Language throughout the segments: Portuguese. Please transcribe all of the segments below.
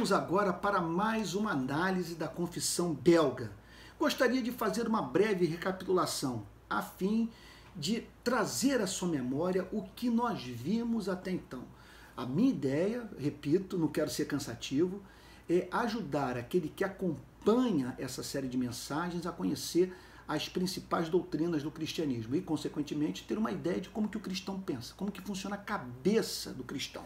Vamos agora para mais uma análise da Confissão Belga. Gostaria de fazer uma breve recapitulação, a fim de trazer à sua memória o que nós vimos até então. A minha ideia, repito, não quero ser cansativo, é ajudar aquele que acompanha essa série de mensagens a conhecer as principais doutrinas do cristianismo e, consequentemente, ter uma ideia de como que o cristão pensa, como que funciona a cabeça do cristão.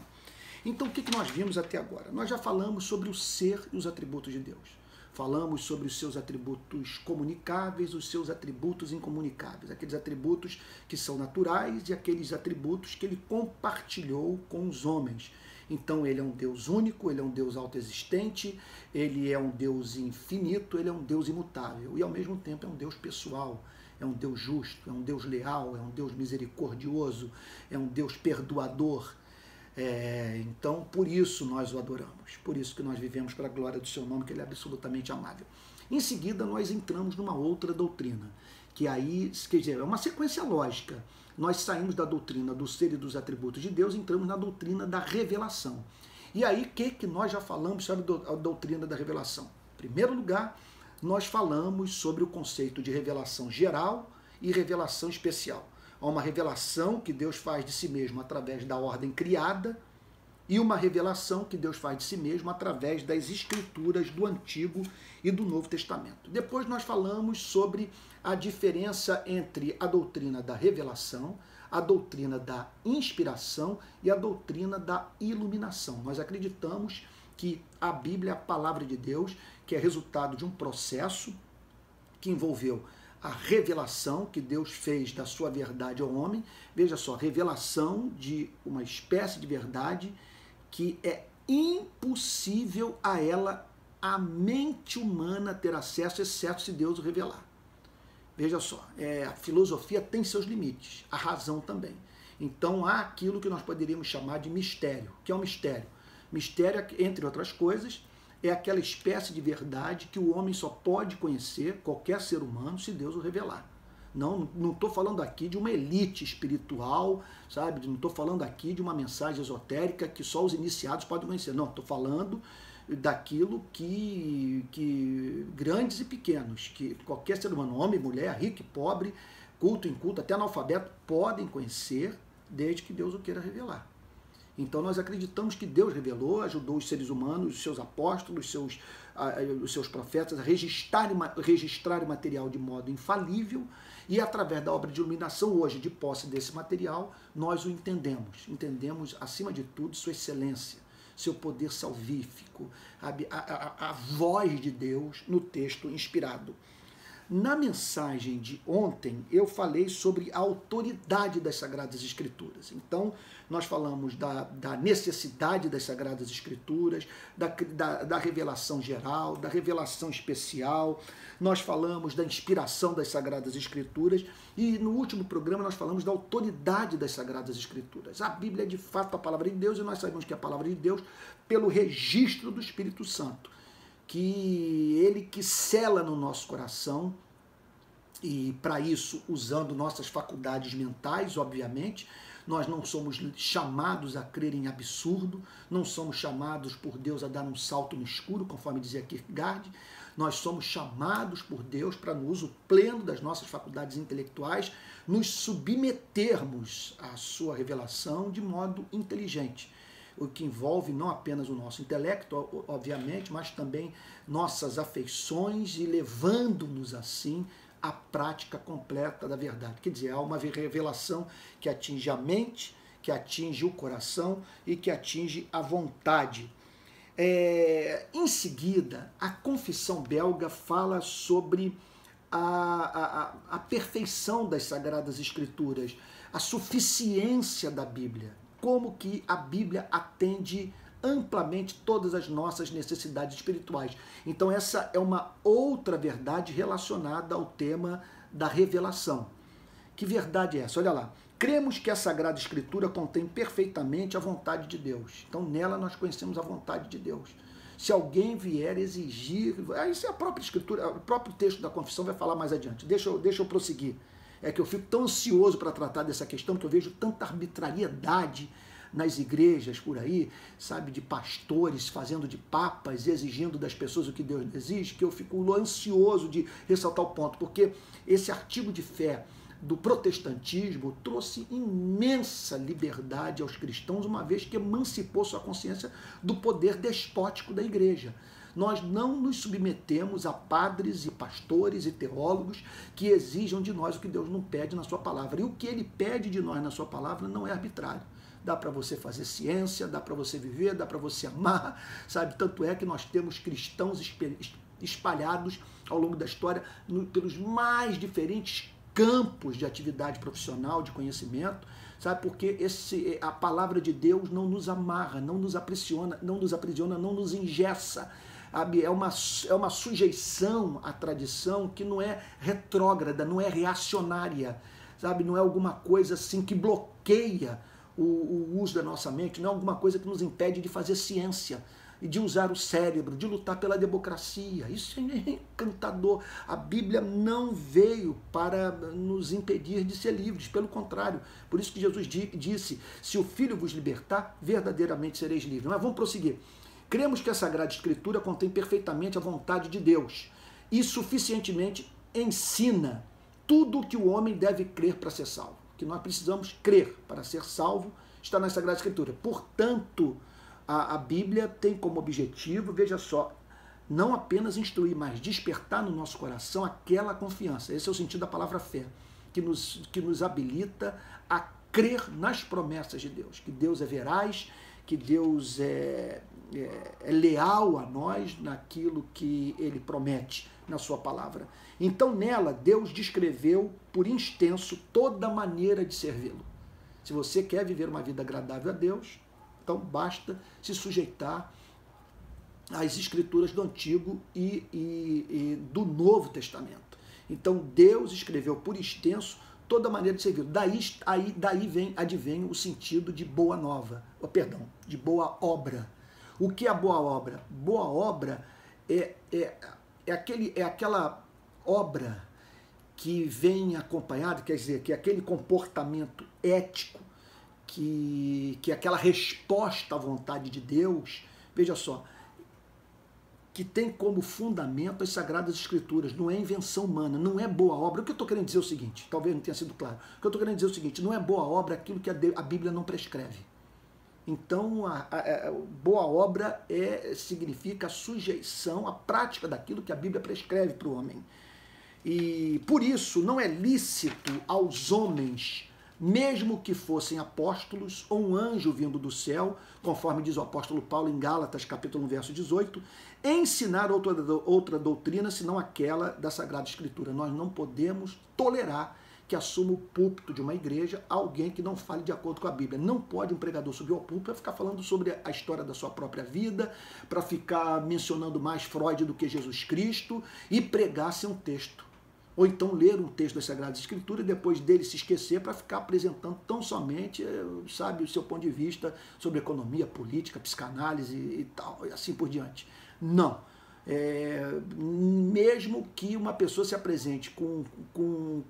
Então, o que nós vimos até agora? Nós já falamos sobre o ser e os atributos de Deus. Falamos sobre os seus atributos comunicáveis, os seus atributos incomunicáveis, aqueles atributos que são naturais e aqueles atributos que ele compartilhou com os homens. Então, ele é um Deus único, ele é um Deus autoexistente, ele é um Deus infinito, ele é um Deus imutável e, ao mesmo tempo, é um Deus pessoal, é um Deus justo, é um Deus leal, é um Deus misericordioso, é um Deus perdoador. Então, por isso nós o adoramos, por isso que nós vivemos para a glória do seu nome, que ele é absolutamente amável. Em seguida, nós entramos numa outra doutrina, que aí, quer dizer, é uma sequência lógica. Nós saímos da doutrina do ser e dos atributos de Deus e entramos na doutrina da revelação. E aí, o que nós já falamos sobre a doutrina da revelação? Em primeiro lugar, nós falamos sobre o conceito de revelação geral e revelação especial. Há uma revelação que Deus faz de si mesmo através da ordem criada e uma revelação que Deus faz de si mesmo através das escrituras do Antigo e do Novo Testamento. Depois nós falamos sobre a diferença entre a doutrina da revelação, a doutrina da inspiração e a doutrina da iluminação. Nós acreditamos que a Bíblia é a palavra de Deus, que é resultado de um processo que envolveu a revelação que Deus fez da sua verdade ao homem. Veja só, revelação de uma espécie de verdade que é impossível a ela, a mente humana, ter acesso, exceto se Deus o revelar. Veja só, a filosofia tem seus limites, a razão também. Então há aquilo que nós poderíamos chamar de mistério. O que é um mistério? Mistério, entre outras coisas, é aquela espécie de verdade que o homem só pode conhecer, qualquer ser humano, se Deus o revelar. Não estou falando aqui de uma elite espiritual, sabe? Não estou falando aqui de uma mensagem esotérica que só os iniciados podem conhecer. Não, estou falando daquilo que grandes e pequenos, que qualquer ser humano, homem, mulher, rico e pobre, culto, inculto, até analfabeto, podem conhecer, desde que Deus o queira revelar. Então nós acreditamos que Deus revelou, ajudou os seres humanos, os seus apóstolos, os seus profetas a registrarem material de modo infalível e através da obra de iluminação, hoje, de posse desse material, nós o entendemos. Entendemos, acima de tudo, sua excelência, seu poder salvífico, a voz de Deus no texto inspirado. Na mensagem de ontem, eu falei sobre a autoridade das Sagradas Escrituras. Então, nós falamos da necessidade das Sagradas Escrituras, da revelação geral, da revelação especial, nós falamos da inspiração das Sagradas Escrituras e no último programa nós falamos da autoridade das Sagradas Escrituras. A Bíblia é de fato a palavra de Deus e nós sabemos que é a palavra de Deus pelo registro do Espírito Santo, que ele que sela no nosso coração, e para isso usando nossas faculdades mentais, obviamente. Nós não somos chamados a crer em absurdo, não somos chamados por Deus a dar um salto no escuro, conforme dizia Kierkegaard. Nós somos chamados por Deus para, no uso pleno das nossas faculdades intelectuais, nos submetermos à sua revelação de modo inteligente, o que envolve não apenas o nosso intelecto, obviamente, mas também nossas afeições e levando-nos assim à prática completa da verdade. Quer dizer, há uma revelação que atinge a mente, que atinge o coração e que atinge a vontade. Em seguida, a Confissão Belga fala sobre a perfeição das Sagradas Escrituras, a suficiência da Bíblia, como que a Bíblia atende amplamente todas as nossas necessidades espirituais. Então essa é uma outra verdade relacionada ao tema da revelação. Que verdade é essa? Olha lá. Cremos que a Sagrada Escritura contém perfeitamente a vontade de Deus. Então nela nós conhecemos a vontade de Deus. Se alguém vier exigir... Isso é a própria Escritura, o próprio texto da confissão vai falar mais adiante. Deixa eu prosseguir. É que eu fico tão ansioso para tratar dessa questão, que eu vejo tanta arbitrariedade nas igrejas por aí, sabe, de pastores fazendo de papas, exigindo das pessoas o que Deus exige, que eu fico ansioso de ressaltar o ponto, porque esse artigo de fé do protestantismo trouxe imensa liberdade aos cristãos, uma vez que emancipou sua consciência do poder despótico da igreja. Nós não nos submetemos a padres e pastores e teólogos que exijam de nós o que Deus não pede na sua palavra. E o que ele pede de nós na sua palavra não é arbitrário. Dá para você fazer ciência, dá para você viver, dá para você amar, sabe? Tanto é que nós temos cristãos espalhados ao longo da história pelos mais diferentes campos de atividade profissional, de conhecimento, sabe? Porque a palavra de Deus não nos amarra, não nos aprisiona, não nos engessa. É uma sujeição à tradição que não é retrógrada, não é reacionária, sabe? Não é alguma coisa assim que bloqueia o uso da nossa mente, não é alguma coisa que nos impede de fazer ciência e de usar o cérebro, de lutar pela democracia. Isso é encantador. A Bíblia não veio para nos impedir de ser livres, pelo contrário. Por isso que Jesus disse, se o Filho vos libertar, verdadeiramente sereis livres. Mas vamos prosseguir. Cremos que a Sagrada Escritura contém perfeitamente a vontade de Deus e suficientemente ensina tudo o que o homem deve crer para ser salvo. Que nós precisamos crer para ser salvo está na Sagrada Escritura. Portanto, a Bíblia tem como objetivo, veja só, não apenas instruir, mas despertar no nosso coração aquela confiança. Esse é o sentido da palavra fé, que nos habilita a crer nas promessas de Deus, que Deus é veraz, que Deus é leal a nós naquilo que Ele promete na sua palavra. Então nela Deus descreveu por extenso toda a maneira de servi-lo. Se você quer viver uma vida agradável a Deus, então basta se sujeitar às Escrituras do Antigo e do Novo Testamento. Então Deus escreveu por extenso toda a maneira de servir. Daí advém o sentido de boa nova, de boa obra. O que é a boa obra? Boa obra é aquela obra que vem acompanhada, quer dizer, que é aquele comportamento ético, que é aquela resposta à vontade de Deus, veja só, que tem como fundamento as Sagradas Escrituras, não é invenção humana, não é boa obra. O que eu estou querendo dizer é o seguinte, talvez não tenha sido claro, o que eu estou querendo dizer é o seguinte, não é boa obra aquilo que a Bíblia não prescreve. Então, a boa obra significa a sujeição, a prática daquilo que a Bíblia prescreve para o homem. E por isso não é lícito aos homens, mesmo que fossem apóstolos ou um anjo vindo do céu, conforme diz o apóstolo Paulo em Gálatas, capítulo 1, verso 18, ensinar outra doutrina senão aquela da Sagrada Escritura. Nós não podemos tolerar que assuma o púlpito de uma igreja alguém que não fale de acordo com a Bíblia. Não pode um pregador subir ao púlpito para ficar falando sobre a história da sua própria vida, para ficar mencionando mais Freud do que Jesus Cristo e pregar sem um texto. Ou então ler um texto das Sagradas Escrituras e depois dele se esquecer para ficar apresentando tão somente, sabe, o seu ponto de vista sobre economia, política, psicanálise e tal, e assim por diante. Não. Mesmo que uma pessoa se apresente com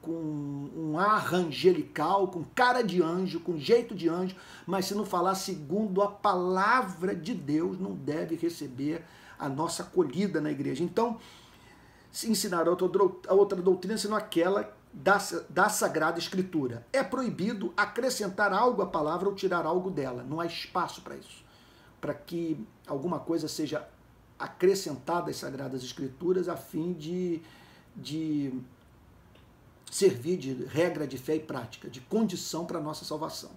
um ar angelical, com cara de anjo, com jeito de anjo, mas se não falar segundo a palavra de Deus, não deve receber a nossa acolhida na igreja. Então, se ensinar a outra doutrina, senão aquela da Sagrada Escritura. É proibido acrescentar algo à palavra ou tirar algo dela. Não há espaço para isso. Para que alguma coisa seja acrescentada às Sagradas Escrituras a fim de servir de regra de fé e prática, de condição para a nossa salvação.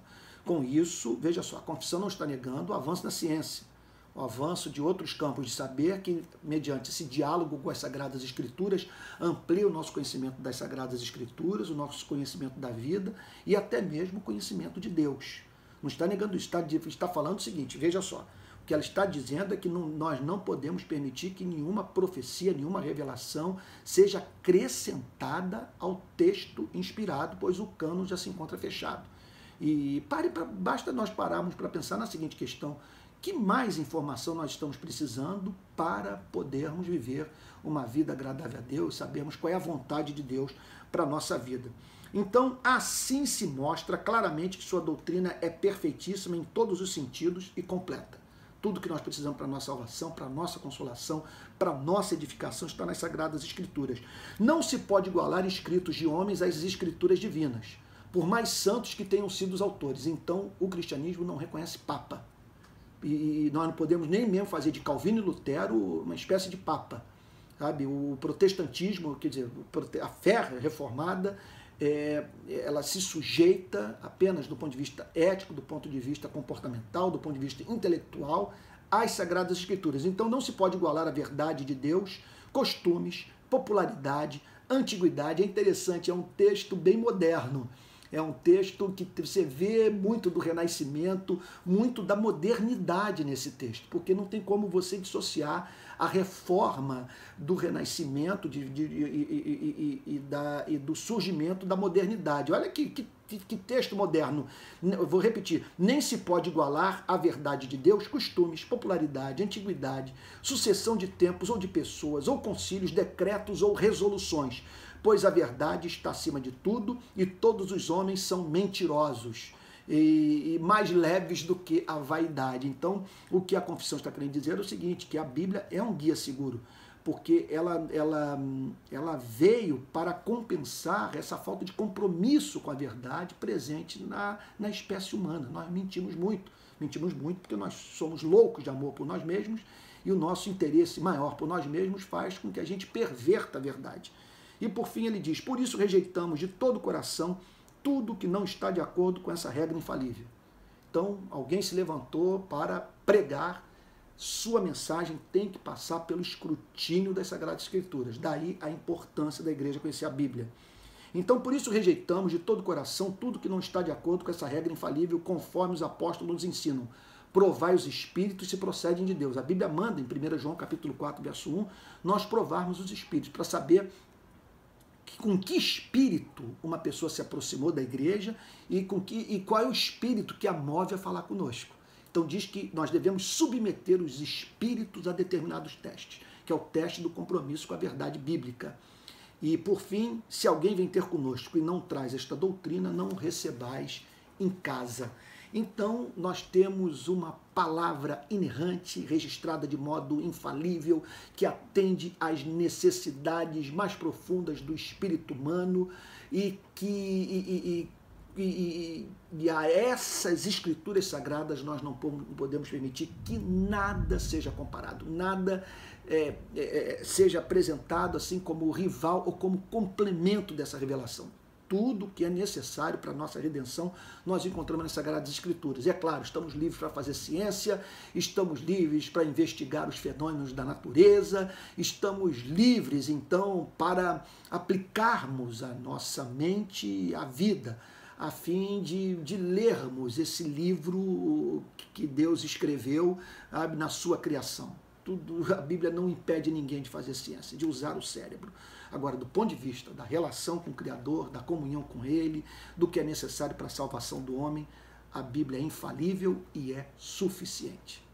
Com isso, veja só, a confissão não está negando o avanço da ciência, o avanço de outros campos de saber que, mediante esse diálogo com as Sagradas Escrituras, amplia o nosso conhecimento das Sagradas Escrituras, o nosso conhecimento da vida e até mesmo o conhecimento de Deus. Não está negando isso, está falando o seguinte, veja só, o que ela está dizendo é que nós não podemos permitir que nenhuma profecia, nenhuma revelação seja acrescentada ao texto inspirado, pois o cânon já se encontra fechado. E basta nós pararmos para pensar na seguinte questão: que mais informação nós estamos precisando para podermos viver uma vida agradável a Deus, sabermos qual é a vontade de Deus para a nossa vida? Então, assim se mostra claramente que sua doutrina é perfeitíssima em todos os sentidos e completa. Tudo que nós precisamos para a nossa salvação, para a nossa consolação, para a nossa edificação está nas Sagradas Escrituras. Não se pode igualar escritos de homens às escrituras divinas, por mais santos que tenham sido os autores. Então, o cristianismo não reconhece Papa. E nós não podemos nem mesmo fazer de Calvino e Lutero uma espécie de Papa. Sabe? O protestantismo, quer dizer, a fé reformada, ela se sujeita apenas do ponto de vista ético, do ponto de vista comportamental, do ponto de vista intelectual, às Sagradas Escrituras. Então não se pode igualar a verdade de Deus, costumes, popularidade, antiguidade. É interessante, é um texto bem moderno. É um texto que você vê muito do Renascimento, muito da modernidade nesse texto, porque não tem como você dissociar a reforma do Renascimento e do surgimento da modernidade. Olha que texto moderno. Eu vou repetir, nem se pode igualar a verdade de Deus, costumes, popularidade, antiguidade, sucessão de tempos ou de pessoas, ou concílios, decretos ou resoluções, pois a verdade está acima de tudo e todos os homens são mentirosos e mais leves do que a vaidade. Então, o que a confissão está querendo dizer é o seguinte, que a Bíblia é um guia seguro, porque ela veio para compensar essa falta de compromisso com a verdade presente na espécie humana. Nós mentimos muito porque nós somos loucos de amor por nós mesmos e o nosso interesse maior por nós mesmos faz com que a gente perverta a verdade. E por fim ele diz, por isso rejeitamos de todo o coração tudo que não está de acordo com essa regra infalível. Então, alguém se levantou para pregar, sua mensagem tem que passar pelo escrutínio das Sagradas Escrituras. Daí a importância da igreja conhecer a Bíblia. Então, por isso rejeitamos de todo o coração tudo que não está de acordo com essa regra infalível, conforme os apóstolos nos ensinam. Provai os espíritos se procedem de Deus. A Bíblia manda, em 1 João capítulo 4, verso 1, nós provarmos os espíritos, para saber com que espírito uma pessoa se aproximou da igreja e qual é o espírito que a move a falar conosco. Então diz que nós devemos submeter os espíritos a determinados testes, que é o teste do compromisso com a verdade bíblica. E por fim, se alguém vem ter conosco e não traz esta doutrina, não o recebais em casa. Então, nós temos uma palavra inerrante, registrada de modo infalível, que atende às necessidades mais profundas do espírito humano e a essas escrituras sagradas nós não podemos permitir que nada seja comparado, nada seja apresentado assim como rival ou como complemento dessa revelação. Tudo que é necessário para a nossa redenção, nós encontramos nas Sagradas Escrituras. E é claro, estamos livres para fazer ciência, estamos livres para investigar os fenômenos da natureza, estamos livres, então, para aplicarmos a nossa mente à vida, a fim de lermos esse livro que Deus escreveu, sabe, na sua criação. A Bíblia não impede ninguém de fazer ciência, de usar o cérebro. Agora, do ponto de vista da relação com o Criador, da comunhão com Ele, do que é necessário para a salvação do homem, a Bíblia é infalível e é suficiente.